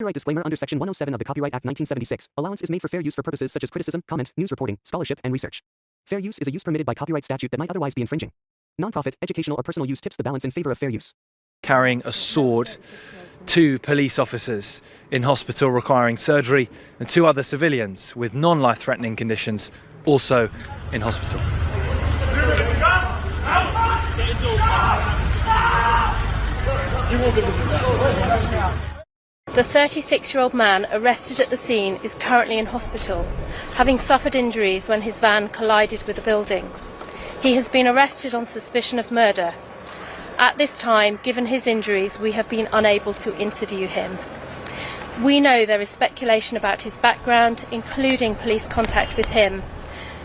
Copyright disclaimer under Section 107 of the Copyright Act 1976. Allowance is made for fair use for purposes such as criticism, comment, news reporting, scholarship, and research. Fair use is a use permitted by copyright statute that might otherwise be infringing. Non-profit, educational, or personal use tips the balance in favor of fair use. Carrying a sword, 2 police officers in hospital requiring surgery, and 2 other civilians with non-life-threatening conditions also in hospital. The 36-year-old man arrested at the scene is currently in hospital, having suffered injuries when his van collided with a building. He has been arrested on suspicion of murder. At this time, given his injuries, we have been unable to interview him. We know there is speculation about his background, including police contact with him.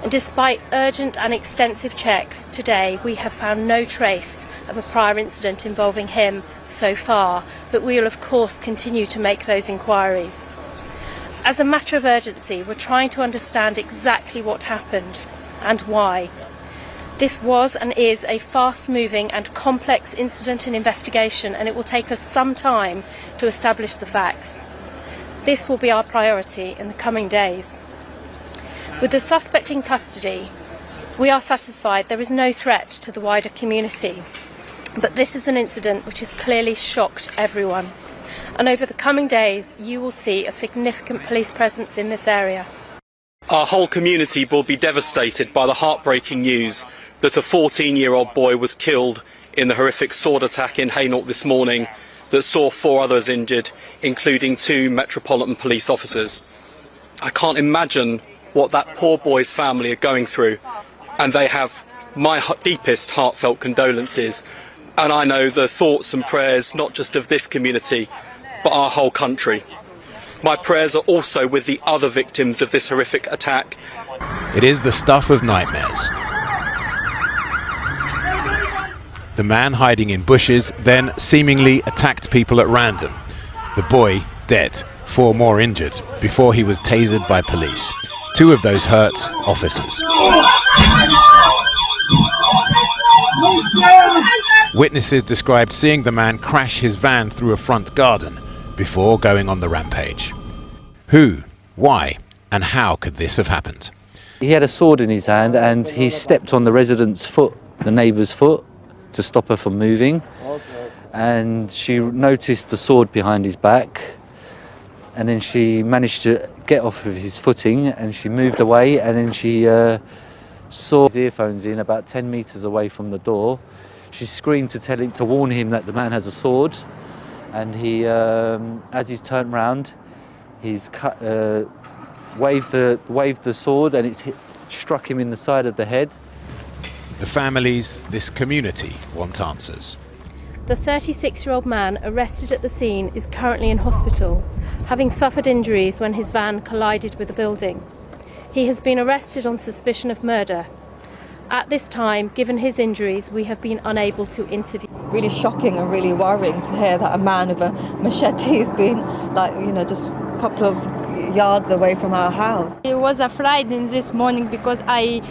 And despite urgent and extensive checks today, we have found no trace of a prior incident involving him so far, but we will of course continue to make those inquiries. As a matter of urgency, we're trying to understand exactly what happened and why. This was and is a fast-moving and complex incident and investigation, and it will take us some time to establish the facts. This will be our priority in the coming days. With the suspect in custody, we are satisfied there is no threat to the wider community. But this is an incident which has clearly shocked everyone. And over the coming days, you will see a significant police presence in this area. Our whole community will be devastated by the heartbreaking news that a 14-year-old boy was killed in the horrific sword attack in Hainault this morning that saw 4 others injured, including 2 Metropolitan Police officers. I can't imagine what that poor boy's family are going through, and they have my deepest heartfelt condolences. And I know the thoughts and prayers not just of this community, but our whole country. My prayers are also with the other victims of this horrific attack. It is the stuff of nightmares. The man hiding in bushes then seemingly attacked people at random. The boy dead, 4 more injured, before he was tasered by police. 2 of those hurt officers. Witnesses described seeing the man crash his van through a front garden before going on the rampage. Who, why, and how could this have happened? He had a sword in his hand and he stepped on the resident's foot, the neighbour's foot, to stop her from moving. And she noticed the sword behind his back, and then she managed to get off of his footing and she moved away, and then she saw his earphones in about 10 metres away from the door. She screamed to warn him that the man has a sword, and he, as he's turned round, he's waved the sword, and it's struck him in the side of the head. The families, this community, want answers. The 36-year-old man arrested at the scene is currently in hospital, having suffered injuries when his van collided with a building. He has been arrested on suspicion of murder. At this time, given his injuries, we have been unable to interview. Really shocking and really worrying to hear that a man with a machete has been, just a couple of yards away from our house. It was a Friday this morning because I